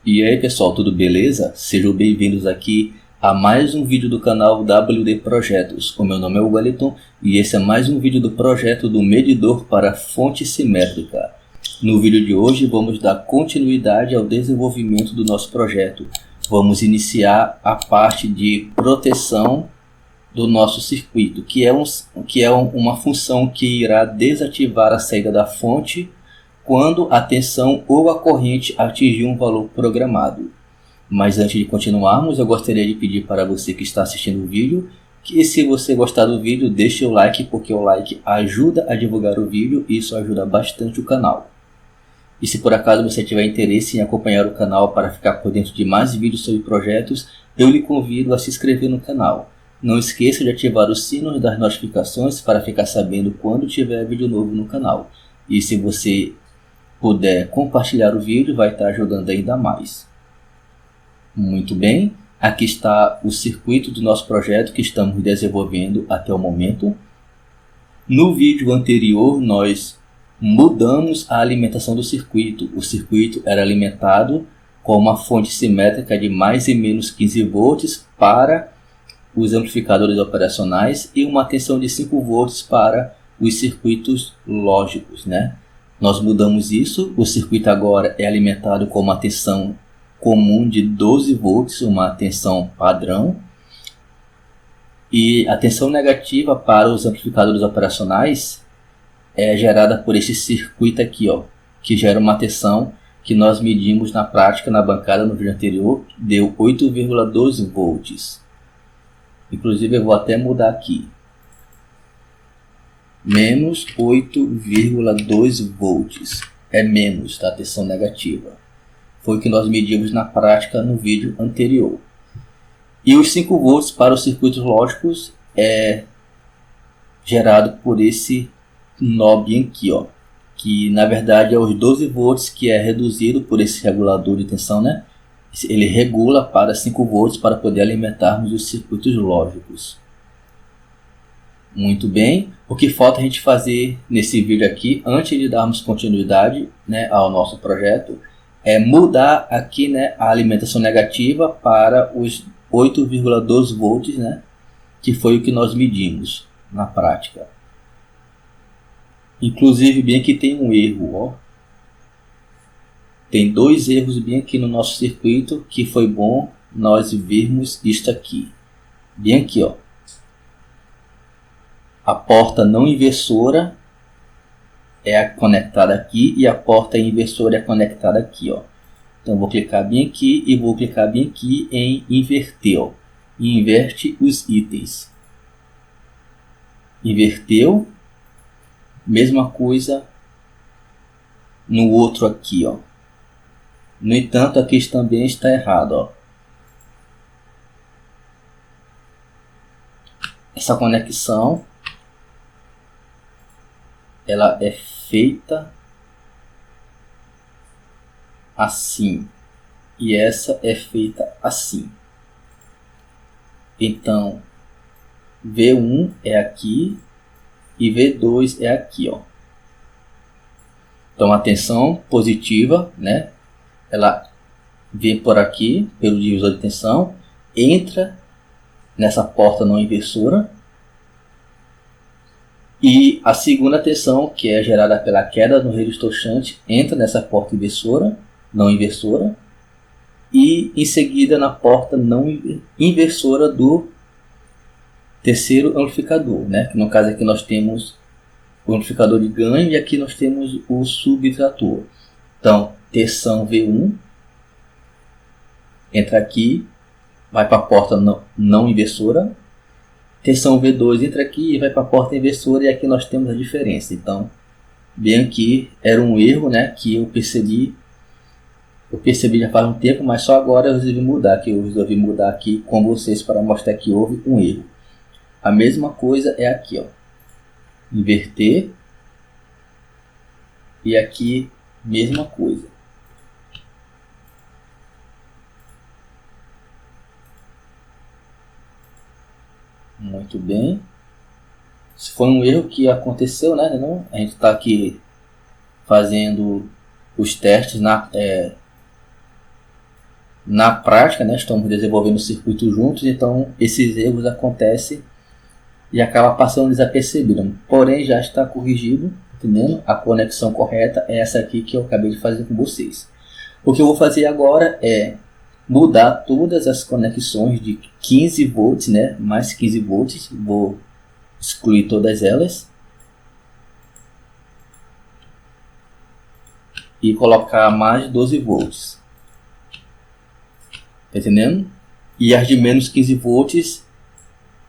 E aí pessoal, tudo beleza? Sejam bem-vindos aqui a mais um vídeo do canal WD Projetos. O meu nome é Wellington e esse é mais um vídeo do projeto do medidor para fonte simétrica. No vídeo de hoje vamos dar continuidade ao desenvolvimento do nosso projeto. Vamos iniciar a parte de proteção do nosso circuito, que é uma função que irá desativar a saída da fonte quando a tensão ou a corrente atingir um valor programado. Mas antes de continuarmos, eu gostaria de pedir para você que está assistindo o vídeo, que se você gostar do vídeo, deixe o like, porque o like ajuda a divulgar o vídeo e isso ajuda bastante o canal. E se por acaso você tiver interesse em acompanhar o canal para ficar por dentro de mais vídeos sobre projetos, eu lhe convido a se inscrever no canal. Não esqueça de ativar o sino das notificações para ficar sabendo quando tiver vídeo novo no canal. E se você puder compartilhar o vídeo, vai estar ajudando ainda mais. Muito bem, aqui está o circuito do nosso projeto que estamos desenvolvendo até o momento. No vídeo anterior nós mudamos a alimentação do circuito. O circuito era alimentado com uma fonte simétrica de mais e menos 15 volts para os amplificadores operacionais e uma tensão de 5 volts para os circuitos lógicos, né? Nós mudamos isso, o circuito agora é alimentado com uma tensão comum de 12 volts, uma tensão padrão. E a tensão negativa para os amplificadores operacionais é gerada por esse circuito aqui, ó, que gera uma tensão que nós medimos na prática na bancada no vídeo anterior, deu 8,12 volts. Inclusive eu vou até mudar aqui. Menos 8,2 volts. É menos, tá? Tensão negativa. Foi o que nós medimos na prática no vídeo anterior. E os 5 volts para os circuitos lógicos é gerado por esse knob aqui, ó, que na verdade é os 12 volts que é reduzido por esse regulador de tensão, né? Ele regula para 5 volts para poder alimentarmos os circuitos lógicos. Muito bem, o que falta a gente fazer nesse vídeo aqui, antes de darmos continuidade, né, ao nosso projeto, é mudar aqui, né, a alimentação negativa para os 8,12 volts, né, que foi o que nós medimos na prática. Inclusive, bem aqui tem um erro, ó. Tem dois erros bem aqui no nosso circuito que foi bom nós vermos isto aqui. Bem aqui, ó. A porta não inversora é conectada aqui e a porta inversora é conectada aqui, ó. Então vou clicar bem aqui e vou clicar bem aqui em inverter, ó. E inverte os itens. Inverteu. Mesma coisa no outro aqui, ó. No entanto, aqui também está errado, ó. Essa conexão ela é feita assim e essa é feita assim. Então V1 é aqui e V2 é aqui, ó. Então a tensão positiva, né, ela vem por aqui pelo divisor de tensão, entra nessa porta não inversora. E a segunda tensão, que é gerada pela queda no resistor shunt, entra nessa porta inversora, não inversora. E em seguida na porta não inversora do terceiro amplificador, né? No caso aqui nós temos o amplificador de ganho e aqui nós temos o subtrator. Então, tensão V1 entra aqui, vai para a porta não inversora. Tensão V2 entra aqui e vai para a porta inversora e aqui nós temos a diferença. Então, bem aqui era um erro, né, que eu percebi já faz um tempo, mas só agora eu resolvi mudar aqui com vocês para mostrar que houve um erro. A mesma coisa é aqui, ó. Inverter e aqui mesma coisa. Muito bem. Isso foi um erro que aconteceu, né? A gente está aqui fazendo os testes Na prática, né, estamos desenvolvendo o circuito juntos, então esses erros acontecem e acaba passando desapercebido. Porém, já está corrigido, entendendo? A conexão correta é essa aqui que eu acabei de fazer com vocês. O que eu vou fazer agora é mudar todas as conexões de 15 volts, né, mais 15 volts, vou excluir todas elas e colocar mais 12 volts, tá entendendo? E as de menos 15 volts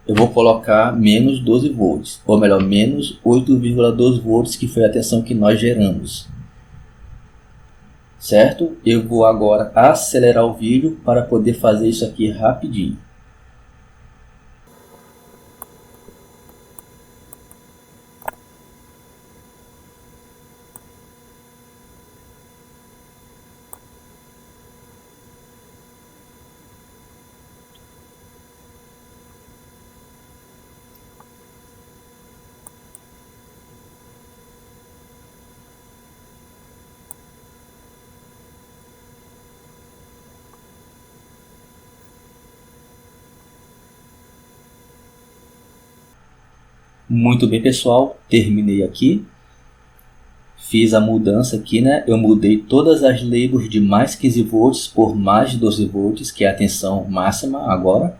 eu vou colocar menos 12 volts, ou melhor, menos 8,2 volts, que foi a tensão que nós geramos. Certo? Eu vou agora acelerar o vídeo para poder fazer isso aqui rapidinho. Muito bem, pessoal, terminei aqui. Fiz a mudança aqui, né? Eu mudei todas as labels de mais 15 volts por mais 12 volts, que é a tensão máxima agora,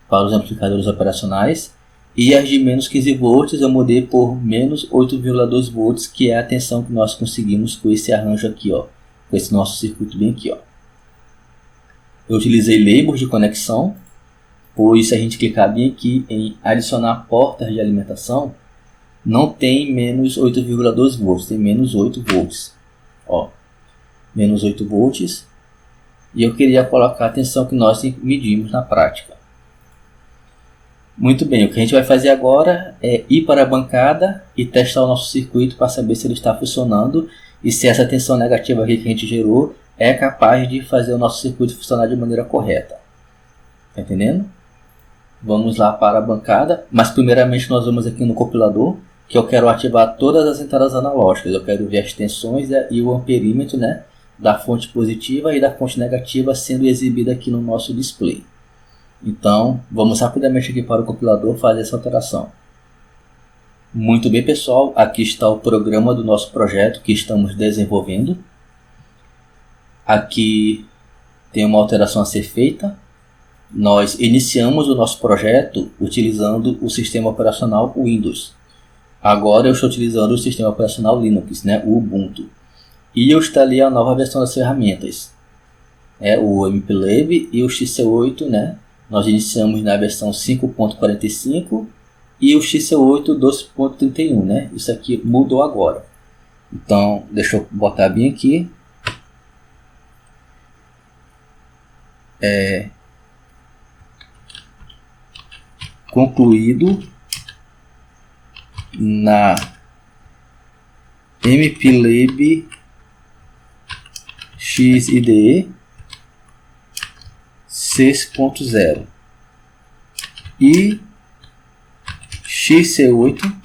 para os amplificadores operacionais. E as de menos 15 volts eu mudei por menos 8,2 volts, que é a tensão que nós conseguimos com esse arranjo aqui, ó. Com esse nosso circuito bem aqui, ó. Eu utilizei labels de conexão, pois se a gente clicar bem aqui em adicionar portas de alimentação, não tem menos 8,2 volts, tem menos 8 volts. Ó, menos 8 volts. E eu queria colocar a tensão que nós medimos na prática. Muito bem, o que a gente vai fazer agora é ir para a bancada e testar o nosso circuito para saber se ele está funcionando e se essa tensão negativa aqui que a gente gerou é capaz de fazer o nosso circuito funcionar de maneira correta. Tá entendendo? Vamos lá para a bancada, mas primeiramente nós vamos aqui no compilador, que eu quero ativar todas as entradas analógicas. Eu quero ver as tensões e o amperímetro, né, da fonte positiva e da fonte negativa sendo exibida aqui no nosso display. Então, vamos rapidamente aqui para o compilador fazer essa alteração. Muito bem, pessoal, aqui está o programa do nosso projeto que estamos desenvolvendo. Aqui tem uma alteração a ser feita. Nós iniciamos o nosso projeto utilizando o sistema operacional Windows. Agora eu estou utilizando o sistema operacional Linux, né, o Ubuntu. E eu instalei a nova versão das ferramentas, o MPLAB e o XC8, né? Nós iniciamos na versão 5.45 e o XC8 12.31, né? Isso aqui mudou agora. Então, deixa eu botar bem aqui. Concluído na MPLAB XIDE 6.0 e XC8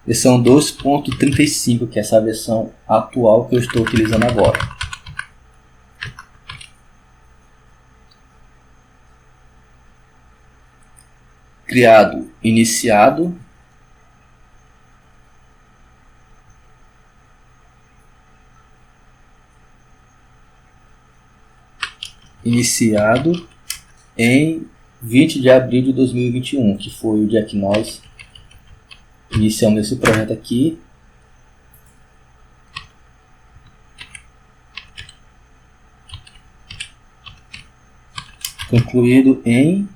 versão 2.35, que é essa versão atual que eu estou utilizando agora. Criado, iniciado. Iniciado em 20 de abril de 2021, que foi o dia que nós iniciamos esse projeto aqui. Concluído em...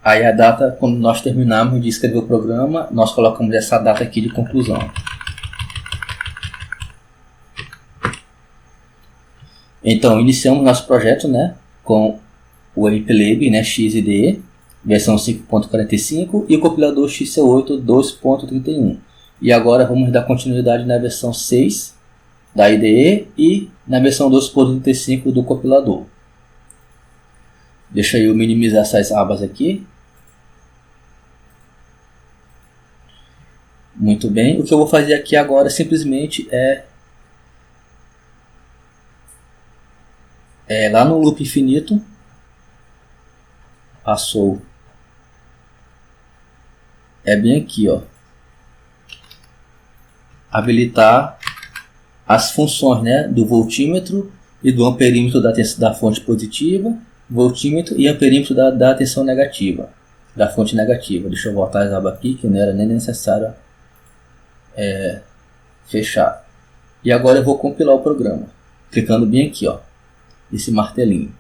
Aí a data, quando nós terminamos de escrever o programa, nós colocamos essa data aqui de conclusão. Então, iniciamos nosso projeto, né, com o MPLAB, né, XIDE, versão 5.45 e o compilador XC8 2.31. E agora vamos dar continuidade na versão 6 da IDE e na versão 2.35 do compilador. Deixa eu minimizar essas abas aqui. Muito bem, o que eu vou fazer aqui agora simplesmente é Lá no loop infinito, passou. Bem aqui, ó. Habilitar as funções, né, do voltímetro e do amperímetro da fonte positiva, voltímetro e amperímetro da tensão negativa, da fonte negativa. Deixa eu voltar as abas aqui, que não era nem necessário fechar. E agora eu vou compilar o programa, clicando bem aqui, ó, esse martelinho.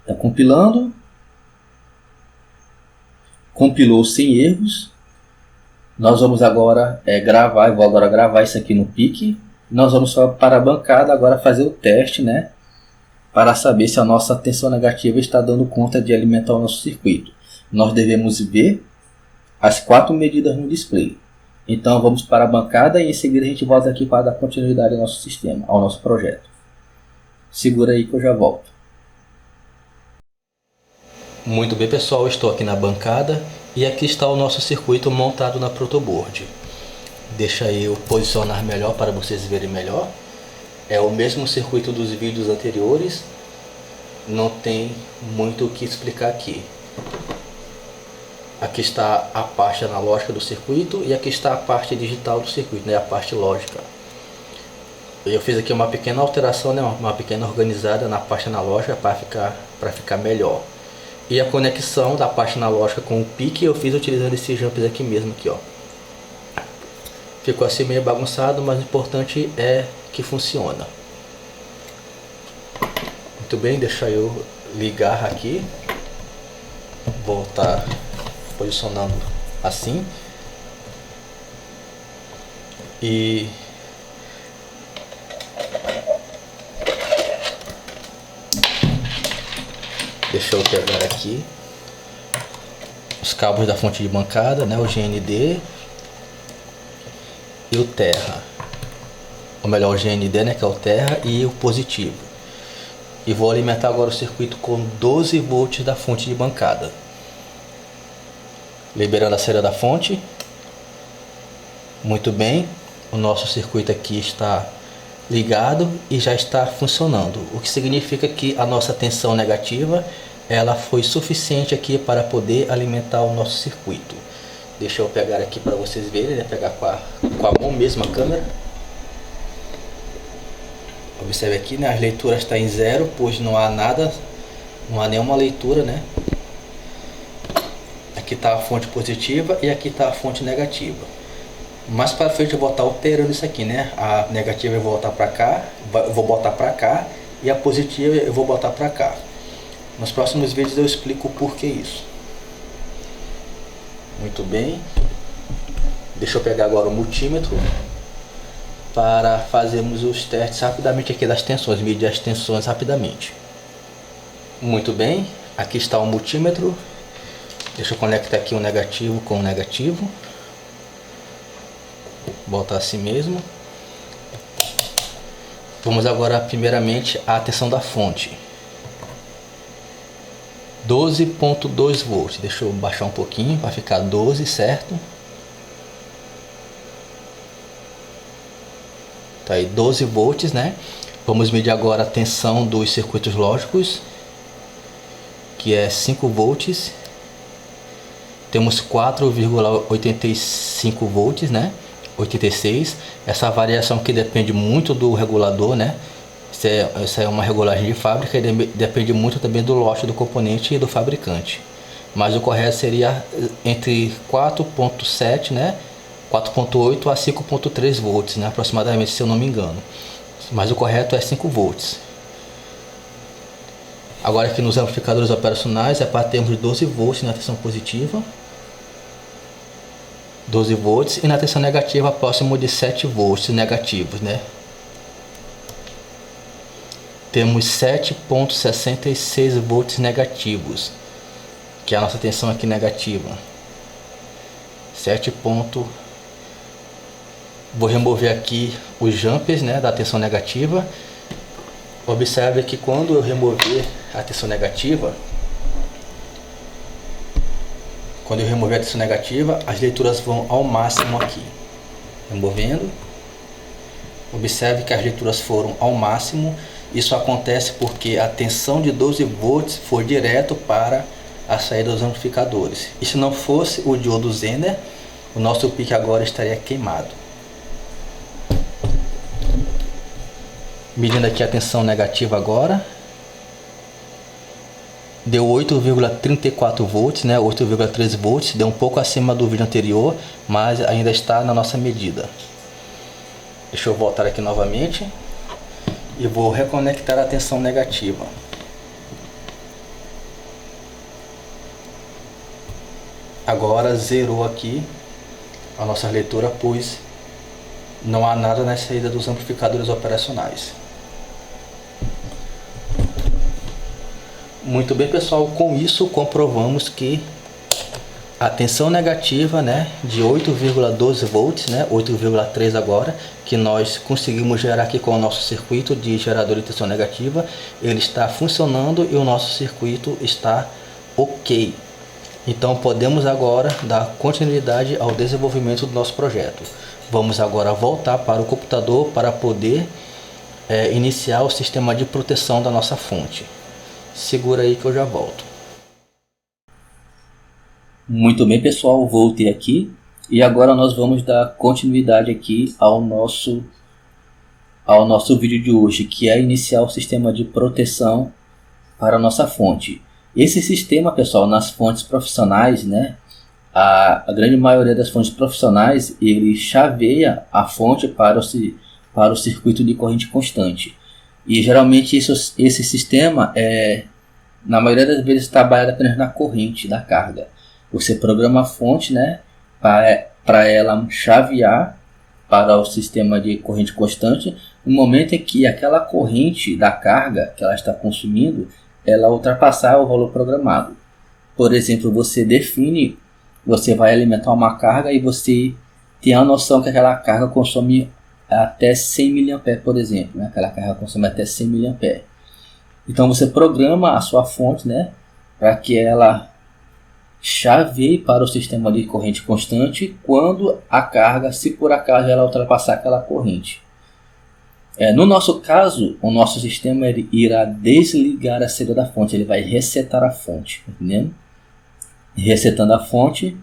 Está compilando. Compilou sem erros. Nós vamos agora gravar, eu vou agora gravar isso aqui no PIC. Nós vamos só para a bancada agora fazer o teste, né? Para saber se a nossa tensão negativa está dando conta de alimentar o nosso circuito. Nós devemos ver as 4 medidas no display. Então vamos para a bancada e em seguida a gente volta aqui para dar continuidade ao nosso sistema, ao nosso projeto. Segura aí que eu já volto. Muito bem, pessoal, eu estou aqui na bancada e aqui está o nosso circuito montado na protoboard. Deixa eu posicionar melhor para vocês verem melhor. É o mesmo circuito dos vídeos anteriores, não tem muito o que explicar aqui. Aqui está a parte analógica do circuito e aqui está a parte digital do circuito, né, a parte lógica. Eu fiz aqui uma pequena alteração, né, uma pequena organizada na parte analógica para ficar melhor. E a conexão da parte analógica com o PIC eu fiz utilizando esses jumps aqui mesmo, aqui, ó. Ficou assim meio bagunçado, mas o importante é que funciona. Muito bem, deixa eu ligar aqui. Vou estar posicionando assim. E deixa eu pegar aqui os cabos da fonte de bancada, né, o GND e o terra, ou melhor, o GND, né, que é o terra, e o positivo. E vou alimentar agora o circuito com 12 volts da fonte de bancada. Liberando a saída da fonte. Muito bem, o nosso circuito aqui está ligado e já está funcionando, o que significa que a nossa tensão negativa ela foi suficiente aqui para poder alimentar o nosso circuito. Deixa eu pegar aqui para vocês verem, né? Pegar com a mão mesmo a câmera. Observe aqui, né? As leituras estão em 0, pois não há nada, não há nenhuma leitura, né? Aqui está a fonte positiva e aqui está a fonte negativa. Mais para frente eu vou estar alterando isso aqui, né? A negativa eu vou voltar para cá, vou botar para cá, e a positiva eu vou botar para cá. Nos próximos vídeos eu explico o porquê isso. Muito bem. Deixa eu pegar agora o multímetro para fazermos os testes rapidamente aqui das tensões, medir as tensões rapidamente. Muito bem, aqui está o multímetro. Deixa eu conectar aqui o negativo com o negativo. Botar assim mesmo. Vamos agora primeiramente à tensão da fonte. 12.2 volts. Deixa eu baixar um pouquinho para ficar 12, certo? Tá aí 12 volts, né? Vamos medir agora a tensão dos circuitos lógicos, que é 5 volts. Temos 4,85 volts, né? 86. Essa variação que depende muito do regulador, né? Essa é uma regulagem de fábrica e depende muito também do lote do componente e do fabricante. Mas o correto seria entre 4.7, né? 4.8 a 5.3 volts, né? Aproximadamente, se eu não me engano. Mas o correto é 5 volts. Agora aqui nos amplificadores operacionais é para termos 12 volts na tensão positiva. 12 volts e na tensão negativa próximo de 7 volts negativos, né? Temos 7.66 volts negativos, que é a nossa tensão aqui negativa. 7. Vou remover aqui os jumpers, né, da tensão negativa. Observe que quando eu remover a tensão negativa, as leituras vão ao máximo aqui. Removendo. Observe que as leituras foram ao máximo Isso acontece porque a tensão de 12 volts foi direto para a saída dos amplificadores. E se não fosse o diodo Zener, o nosso pique agora estaria queimado. Medindo aqui a tensão negativa agora. Deu 8,34 volts, né? 8,13 volts. Deu um pouco acima do vídeo anterior, mas ainda está na nossa medida. Deixa eu voltar aqui novamente. E vou reconectar a tensão negativa. Agora zerou aqui a nossa leitura, pois não há nada na saída dos amplificadores operacionais. Muito bem, pessoal, com isso comprovamos que a tensão negativa, né, de 8,12 volts, né, 8,3 agora, que nós conseguimos gerar aqui com o nosso circuito de gerador de tensão negativa, ele está funcionando e o nosso circuito está ok. Então podemos agora dar continuidade ao desenvolvimento do nosso projeto. Vamos agora voltar para o computador para poder iniciar o sistema de proteção da nossa fonte. Segura aí que eu já volto. Muito bem, pessoal, voltei aqui e agora nós vamos dar continuidade aqui ao nosso vídeo de hoje, que é iniciar o sistema de proteção para a nossa fonte. Esse sistema, pessoal, nas fontes profissionais, né, a grande maioria das fontes profissionais, ele chaveia a fonte para o circuito de corrente constante. E geralmente esse sistema na maioria das vezes trabalha apenas na corrente da carga. Você programa a fonte, né, para ela chavear para o sistema de corrente constante no momento em que aquela corrente da carga que ela está consumindo, ela ultrapassar o valor programado. Por exemplo, você vai alimentar uma carga e você tem a noção que aquela carga consome até 100 mA, por exemplo, né? Aquela carga consome até 100 mA. Então você programa a sua fonte, né, para que ela chaveie para o sistema de corrente constante quando a carga, se por acaso ela ultrapassar aquela corrente. No nosso caso, o nosso sistema irá desligar a saída da fonte, ele vai resetar a fonte, entendendo? Resetando a fonte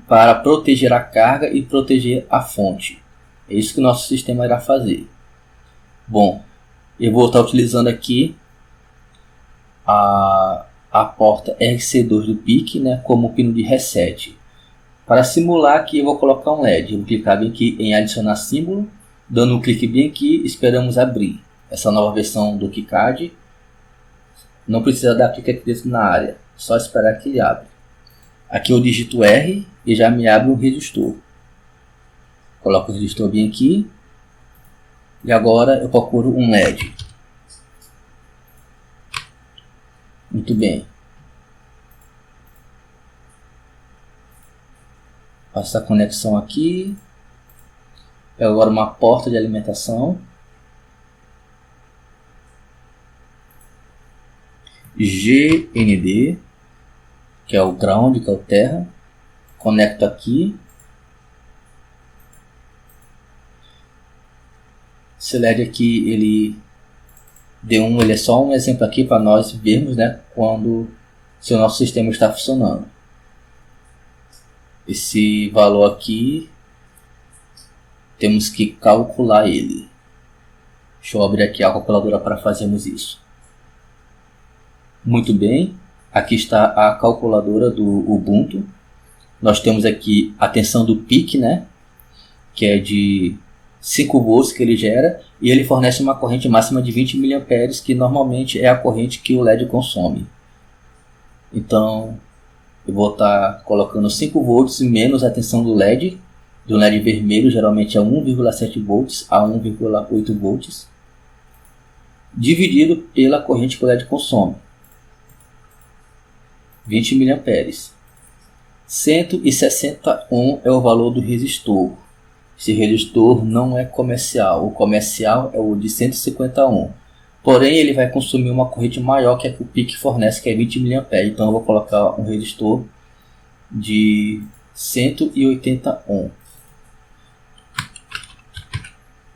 para proteger a carga e proteger a fonte. É isso que o nosso sistema irá fazer. Bom, eu vou estar utilizando aqui a porta RC2 do PIC, né, como pino de reset. Para simular aqui eu vou colocar um LED. Eu vou clicar bem aqui em adicionar símbolo. Dando um clique bem aqui, esperamos abrir essa nova versão do KiCad. Não precisa dar clique aqui dentro na área, só esperar que ele abra. Aqui eu digito R e já me abre um resistor. Coloco o resistor bem aqui. E agora eu procuro um LED. Muito bem. Faço a conexão aqui. Pego agora uma porta de alimentação. GND, que é o ground, que é o terra. Conecto aqui. Esse LED aqui, ele é só um exemplo aqui para nós vermos, né, se o nosso sistema está funcionando. Esse valor aqui temos que calcular ele. Deixa eu abrir aqui a calculadora para fazermos isso. Muito bem, aqui está a calculadora do Ubuntu. Nós temos aqui a tensão do PIC, né, que é de 5 volts que ele gera, e ele fornece uma corrente máxima de 20 mA, que normalmente é a corrente que o LED consome. Então eu vou estar colocando 5 volts menos a tensão do LED vermelho, geralmente é 1,7 volts a 1,8 volts, dividido pela corrente que o LED consome, 20 mA. 160 ohm é o valor do resistor. Esse resistor não é comercial, o comercial é o de 150 ohm. Porém, ele vai consumir uma corrente maior que a que o PIC fornece, que é 20 mA. Então eu vou colocar um resistor de 180 ohm.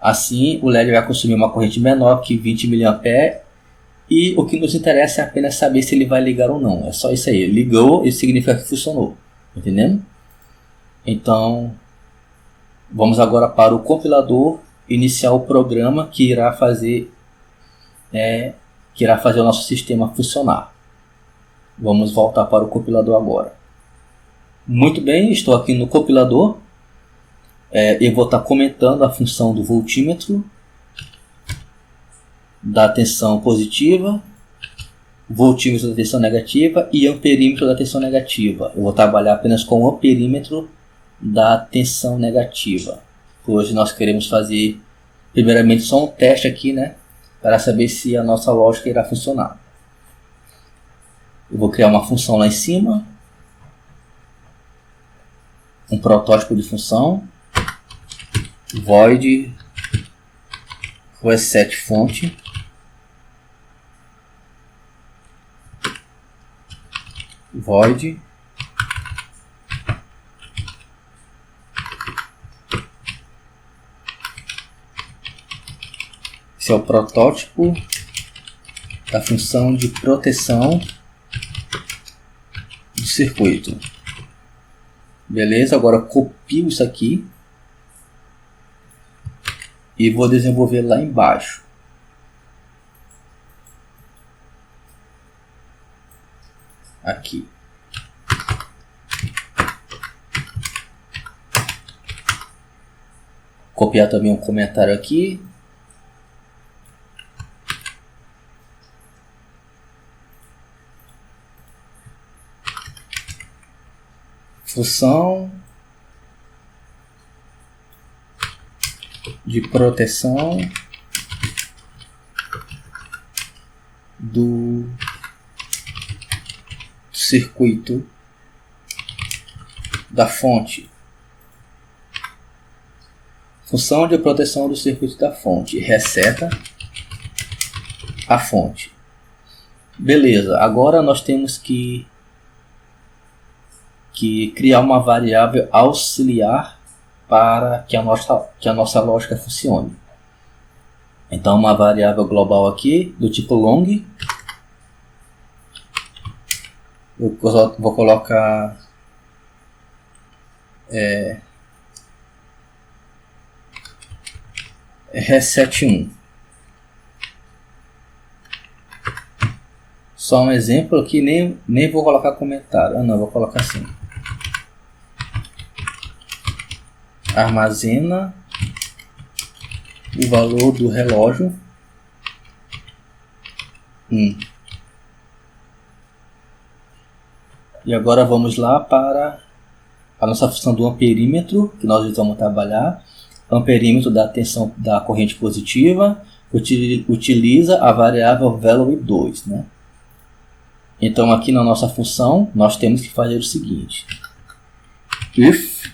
Assim, o LED vai consumir uma corrente menor que 20 mA e o que nos interessa é apenas saber se ele vai ligar ou não. É só isso aí. Ligou, isso significa que funcionou. Entendendo? Então, vamos agora para o compilador iniciar o programa que irá fazer o nosso sistema funcionar. Vamos voltar para o compilador agora. Muito bem, estou aqui no compilador. Eu vou estar comentando a função do voltímetro, da tensão positiva, voltímetro da tensão negativa e amperímetro da tensão negativa. Eu vou trabalhar apenas com o amperímetro da tensão negativa. Hoje nós queremos fazer primeiramente só um teste aqui, né, para saber se a nossa lógica irá funcionar. Eu vou criar uma função lá em cima, um protótipo de função, void reset fonte, void esse é o protótipo da função de proteção do circuito. Beleza, agora copio isso aqui e vou desenvolver lá embaixo. Aqui. Copiar também um comentário aqui. Função de proteção do circuito da fonte. Função de proteção do circuito da fonte. Reseta a fonte. Beleza, agora nós temos que criar uma variável auxiliar para que a nossa lógica funcione. Então, uma variável global aqui do tipo long. Eu vou colocar reset1. Só um exemplo aqui, nem vou colocar comentário. Não, vou colocar assim. Armazena o valor do relógio 1. E agora vamos lá para a nossa função do amperímetro, que nós vamos trabalhar. Amperímetro da tensão da corrente positiva utiliza a variável value 2, né? Então aqui na nossa função nós temos que fazer o seguinte: if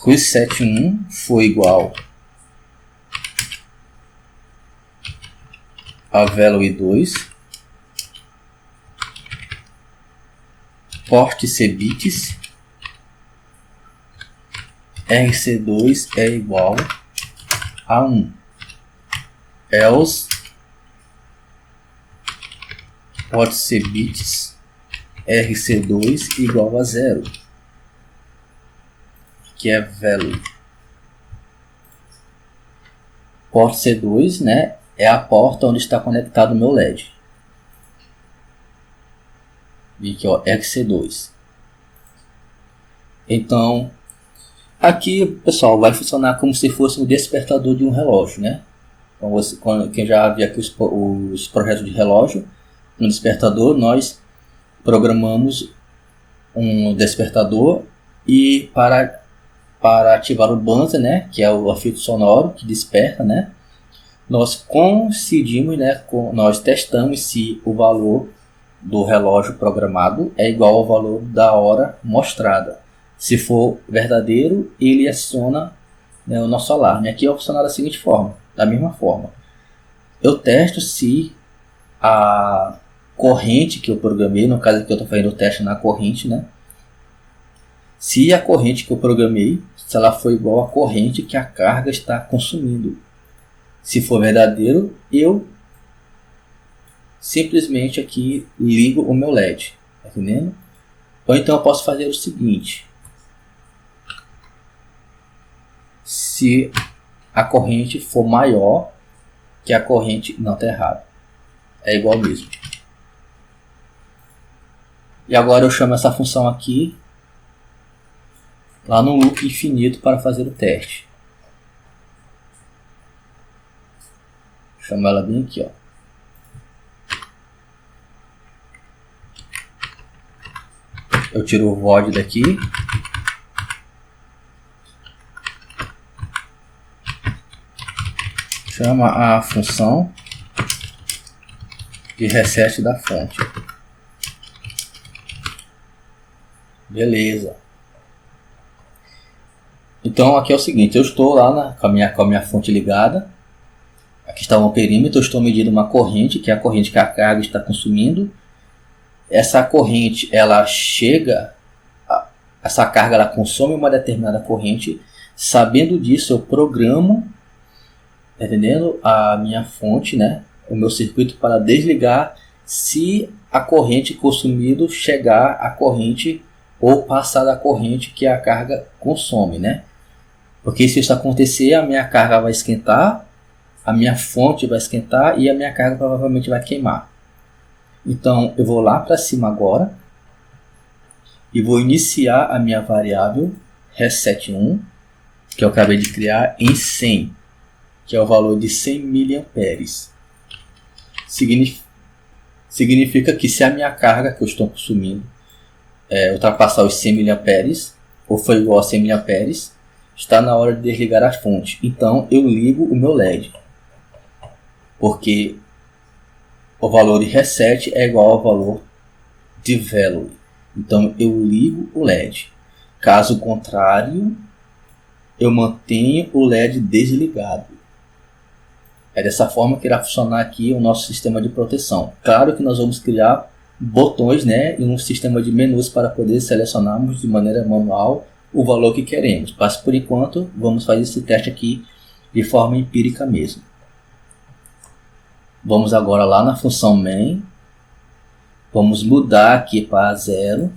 reset1 for igual a value 2, port C bits, RC2 é igual a 1, else port C bits RC2 igual a 0, que é value. Port C2, né, é a porta onde está conectado o meu LED. E aqui, ó, RC2. Então, aqui, pessoal, vai funcionar como se fosse um despertador de um relógio, né? Então, quem já viu aqui os projetos de relógio, no despertador nós programamos um despertador e para ativar o buzzer, né, que é o efeito sonoro que desperta, né, nós coincidimos, né, nós testamos se o valor do relógio programado é igual ao valor da hora mostrada. Se for verdadeiro, ele aciona, né, o nosso alarme. Aqui vai funcionar da seguinte forma, da mesma forma. Eu testo se a corrente que eu programei, no caso aqui eu estou fazendo o teste na corrente, né, se a corrente que eu programei, se ela for igual à corrente que a carga está consumindo. Se for verdadeiro, eu simplesmente aqui ligo o meu LED, tá entendendo? Ou então eu posso fazer o seguinte: se a corrente for maior que a corrente, não, está errado, é igual mesmo. E agora eu chamo essa função aqui lá no loop infinito para fazer o teste. Chamo ela bem aqui, ó. Eu tiro o void daqui. Chama a função de reset da fonte. Beleza. Então aqui é o seguinte, eu estou lá com a minha fonte ligada. Aqui está o perímetro, eu estou medindo uma corrente, que é a corrente que a carga está consumindo. Essa corrente, ela chega, essa carga ela consome uma determinada corrente. Sabendo disso, eu programo, tá entendendo? A minha fonte, né? O meu circuito para desligar se a corrente consumida chegar à corrente ou passar da corrente que a carga consome, né? Porque se isso acontecer, a minha carga vai esquentar, a minha fonte vai esquentar e a minha carga provavelmente vai queimar. Então eu vou lá para cima agora e vou iniciar a minha variável reset1, que eu acabei de criar, em 100, que é o valor de 100 mA. Significa que se a minha carga que eu estou consumindo ultrapassar os 100 mA ou for igual a 100 mA, está na hora de desligar a fonte. Então eu ligo o meu LED, porque o valor de reset é igual ao valor de value. Então eu ligo o LED. Caso contrário, eu mantenho o LED desligado. É dessa forma que irá funcionar aqui o nosso sistema de proteção. Claro que nós vamos criar botões, né, e um sistema de menus para poder selecionarmos de maneira manual o valor que queremos. Mas por enquanto vamos fazer esse teste aqui de forma empírica mesmo. Vamos agora lá na função main. Vamos mudar aqui para 0.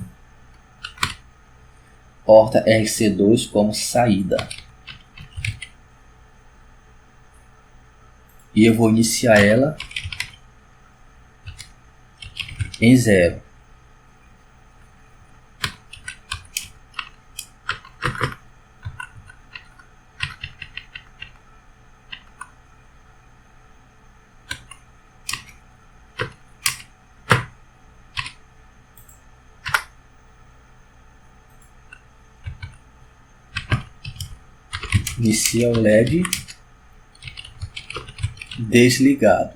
Porta RC2 como saída. E eu vou iniciar ela em 0. Inicia o LED desligado.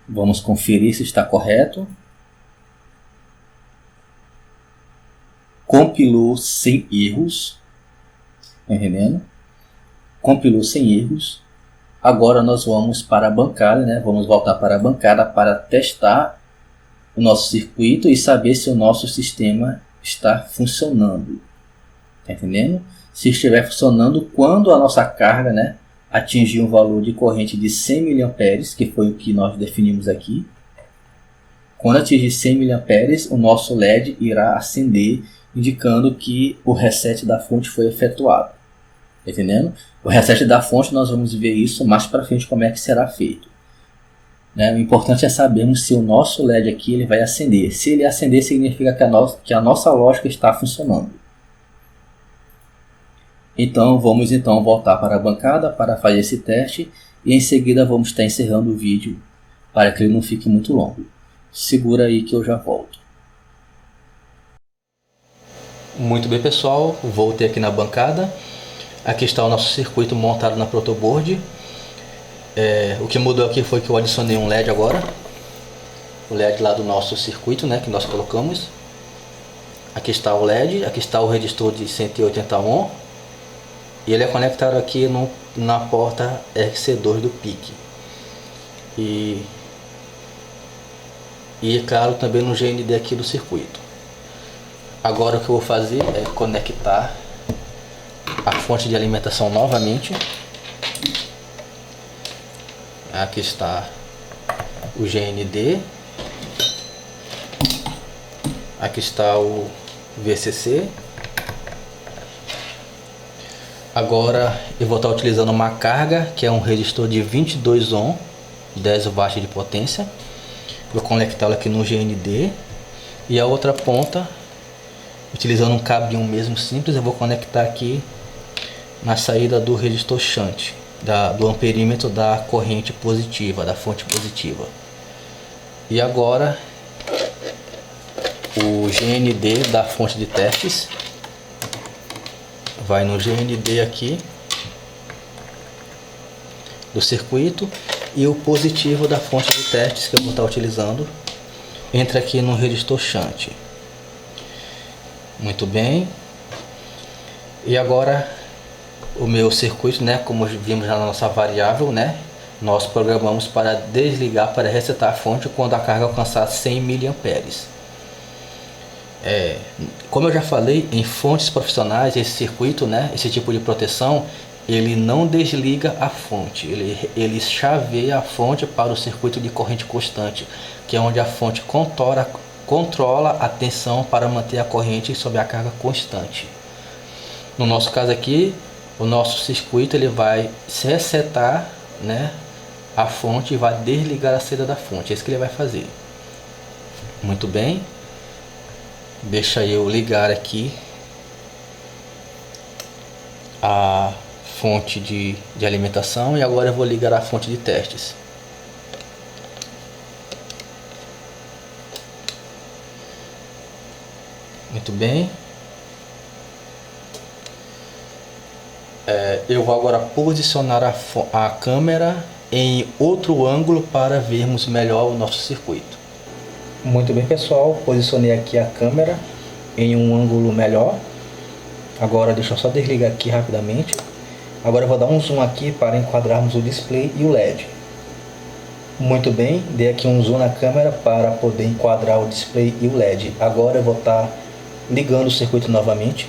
Vamos conferir se está correto. Compilou sem erros. Entendendo? Compilou sem erros. Agora nós vamos para a bancada, né? Vamos voltar para a bancada para testar o nosso circuito e saber se o nosso sistema está funcionando. Tá entendendo? Se estiver funcionando, quando a nossa carga, né, atingir um valor de corrente de 100 mA, que foi o que nós definimos aqui. Quando atingir 100 mA, o nosso LED irá acender, indicando que o reset da fonte foi efetuado. Tá entendendo? O reset da fonte nós vamos ver isso mais para frente como é que será feito. Né? O importante é sabermos se o nosso LED aqui ele vai acender. Se ele acender, significa que a nossa lógica está funcionando. Então vamos voltar para a bancada para fazer esse teste e em seguida vamos estar encerrando o vídeo para que ele não fique muito longo. Segura aí que eu já volto. Muito bem, pessoal, voltei aqui na bancada. Aqui está o nosso circuito montado na protoboard. O que mudou aqui foi que eu adicionei um LED agora, o LED lá do nosso circuito, né, que nós colocamos. Aqui está o LED, aqui está o resistor de 180 ohm. E ele é conectado aqui na porta RC2 do PIC. E claro, também no GND aqui do circuito. Agora o que eu vou fazer é conectar a fonte de alimentação novamente. Aqui está o GND, aqui está o VCC. Agora eu vou estar utilizando uma carga que é um resistor de 22 ohm, 10 watts de potência. Vou conectá-lo aqui no GND, e a outra ponta, utilizando um cabinho mesmo simples, eu vou conectar aqui na saída do resistor shunt, do amperímetro da corrente positiva, da fonte positiva. E agora o GND da fonte de testes vai no GND aqui do circuito, e o positivo da fonte de testes que eu vou estar utilizando entra aqui no resistor shunt. Muito bem. E agora o meu circuito, né, como vimos na nossa variável, né, nós programamos para desligar, para resetar a fonte quando a carga alcançar 100 mA. Como eu já falei, em fontes profissionais, esse circuito, né, esse tipo de proteção, ele não desliga a fonte, ele chaveia a fonte para o circuito de corrente constante, que é onde a fonte controla a tensão para manter a corrente sob a carga constante. No nosso caso aqui, o nosso circuito ele vai resetar, né, a fonte e vai desligar a saída da fonte. É isso que ele vai fazer. Muito bem. Deixa eu ligar aqui a fonte de alimentação, e agora eu vou ligar a fonte de testes. Muito bem. Eu vou agora posicionar a câmera em outro ângulo para vermos melhor o nosso circuito. Muito bem, pessoal, posicionei aqui a câmera em um ângulo melhor. Agora deixa eu só desligar aqui rapidamente. Agora eu vou dar um zoom aqui para enquadrarmos o display e o LED. Muito bem, dei aqui um zoom na câmera para poder enquadrar o display e o LED. Agora eu vou estar ligando o circuito novamente.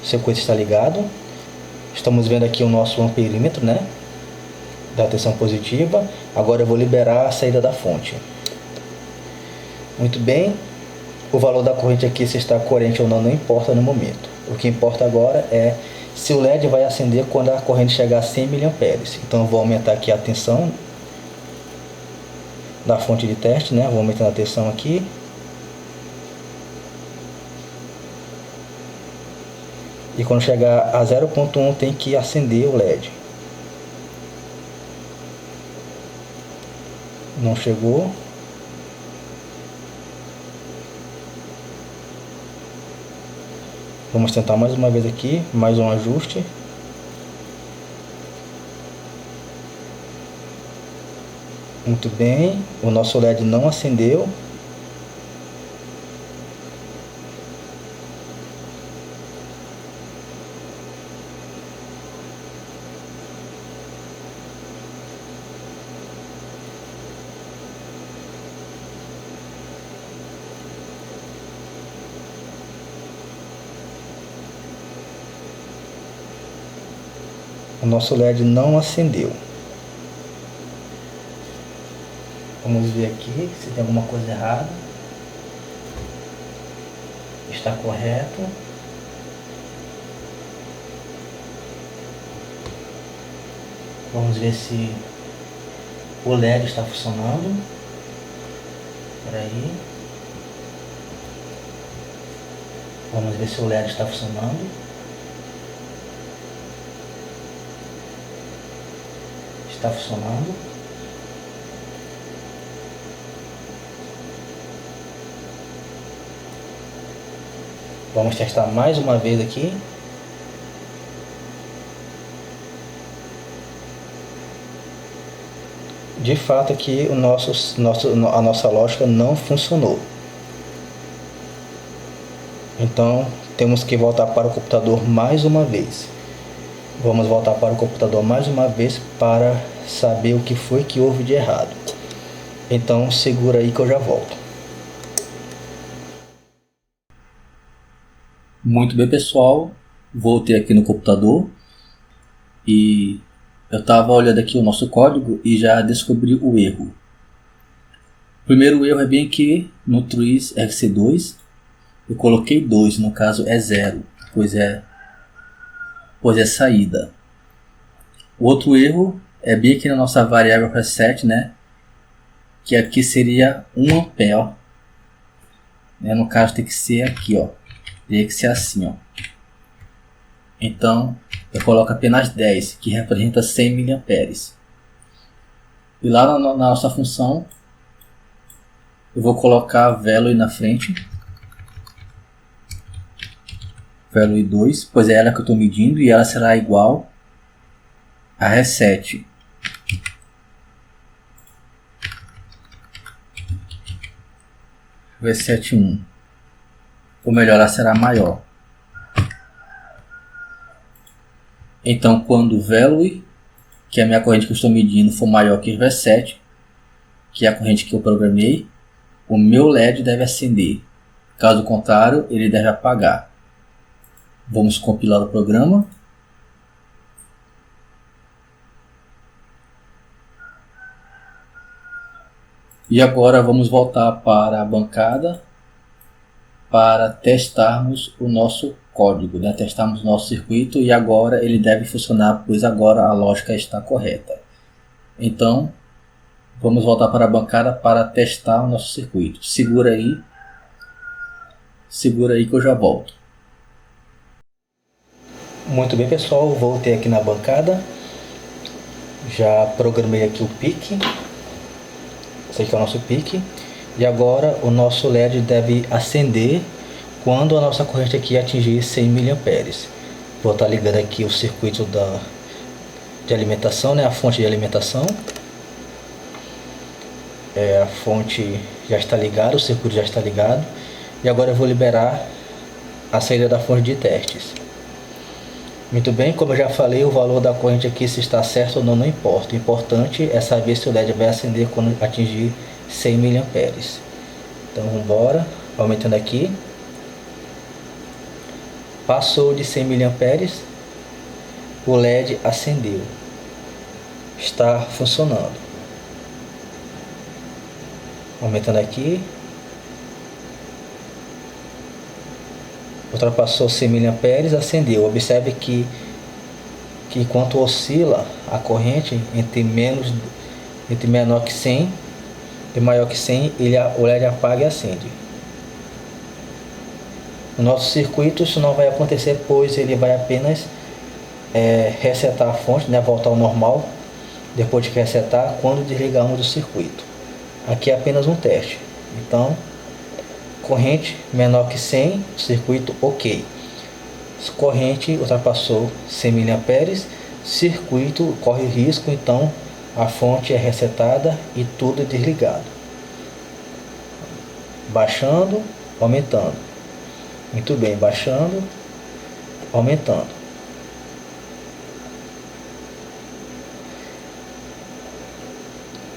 O circuito está ligado. Estamos vendo aqui o nosso amperímetro, né, da tensão positiva. Agora eu vou liberar a saída da fonte. Muito bem. O valor da corrente aqui, se está coerente ou não importa no momento. O que importa agora é se o LED vai acender quando a corrente chegar a 100 mA. Então eu vou aumentar aqui a tensão da fonte de teste, né? Vou aumentando a tensão aqui. E quando chegar a 0.1 tem que acender o LED. Não chegou. Vamos tentar mais uma vez aqui, mais um ajuste. Muito bem, o nosso LED não acendeu. O nosso LED não acendeu. Vamos ver aqui se tem alguma coisa errada. Está correto. Vamos ver se o LED está funcionando. Espera aí. Vamos ver se o LED está funcionando. Está funcionando. Vamos testar mais uma vez aqui. De fato aqui a nossa lógica não funcionou. Então temos que voltar para o computador mais uma vez. Vamos voltar para o computador mais uma vez para saber o que foi que houve de errado. Então segura aí que eu já volto. Muito bem, pessoal, voltei aqui no computador e eu estava olhando aqui o nosso código e já descobri o erro. O primeiro erro é bem aqui no Trees RC2 eu coloquei 2, no caso é 0, pois é saída. O outro erro é bem aqui na nossa variável reset, né, que aqui seria 1 ampere, né, no caso tem que ser aqui, ó, tem que ser assim, ó. Então eu coloco apenas 10, que representa 100 miliamperes. E lá na nossa função eu vou colocar value na frente, value 2, pois é ela que eu estou medindo e ela será igual a reset. Reset 1, ou melhor, ela será maior. Então quando o value, que é a minha corrente que eu estou medindo, for maior que o reset, que é a corrente que eu programei, o meu LED deve acender. Caso contrário, ele deve apagar. Vamos compilar o programa. E agora vamos voltar para a bancada para testarmos o nosso código, né? Testarmos o nosso circuito e agora ele deve funcionar, pois agora a lógica está correta. Então, vamos voltar para a bancada para testar o nosso circuito. Segura aí que eu já volto. Muito bem, pessoal, voltei aqui na bancada. Já programei aqui o pique. Esse aqui é o nosso pique. E agora o nosso LED deve acender quando a nossa corrente aqui atingir 100 mA. Vou estar ligando aqui o circuito de alimentação, né? A fonte de alimentação. A fonte já está ligada, o circuito já está ligado. E agora eu vou liberar a saída da fonte de testes. Muito bem, como eu já falei, o valor da corrente aqui, se está certo ou não, não importa. O importante é saber se o LED vai acender quando atingir 100 mA. Então vamos embora, aumentando aqui. Passou de 100 mA, o LED acendeu. Está funcionando. Aumentando aqui. Ultrapassou 100 mA, acendeu. Observe que enquanto oscila a corrente entre menor que 100 e maior que 100, o LED apaga e acende. No nosso circuito isso não vai acontecer, pois ele vai apenas resetar a fonte, né, voltar ao normal, depois de resetar, quando desligarmos o circuito. Aqui é apenas um teste. Então, corrente menor que 100, circuito ok. Corrente ultrapassou 100 mA, circuito corre risco, então a fonte é resetada e tudo é desligado. Baixando, aumentando. Muito bem, baixando, aumentando.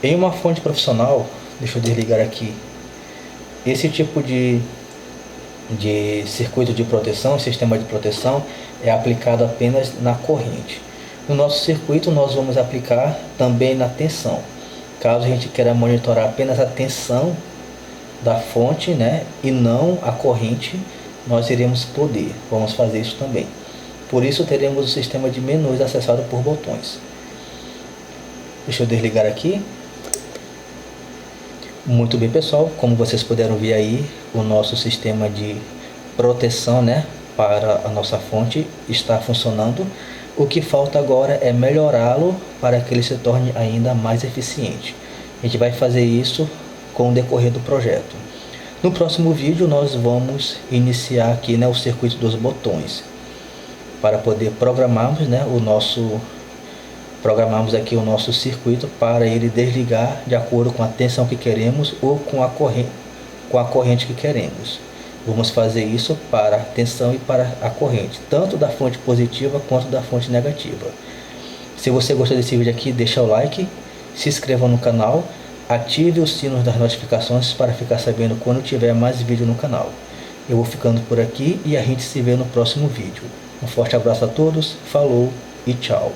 Em uma fonte profissional, deixa eu desligar aqui. Esse tipo de circuito de proteção, sistema de proteção, é aplicado apenas na corrente. No nosso circuito nós vamos aplicar também na tensão. Caso a gente queira monitorar apenas a tensão da fonte, né, e não a corrente, nós vamos fazer isso também. Por isso teremos o sistema de menus acessado por botões. Deixa eu desligar aqui. Muito bem, pessoal, como vocês puderam ver aí, o nosso sistema de proteção, né, para a nossa fonte está funcionando. O que falta agora é melhorá-lo para que ele se torne ainda mais eficiente. A gente vai fazer isso com o decorrer do projeto. No próximo vídeo nós vamos iniciar aqui, né, o circuito dos botões para poder programarmos, né, programamos aqui o nosso circuito para ele desligar de acordo com a tensão que queremos ou com a corrente que queremos. Vamos fazer isso para a tensão e para a corrente, tanto da fonte positiva quanto da fonte negativa. Se você gostou desse vídeo aqui, deixa o like, se inscreva no canal, ative o sino das notificações para ficar sabendo quando tiver mais vídeo no canal. Eu vou ficando por aqui e a gente se vê no próximo vídeo. Um forte abraço a todos, falou e tchau!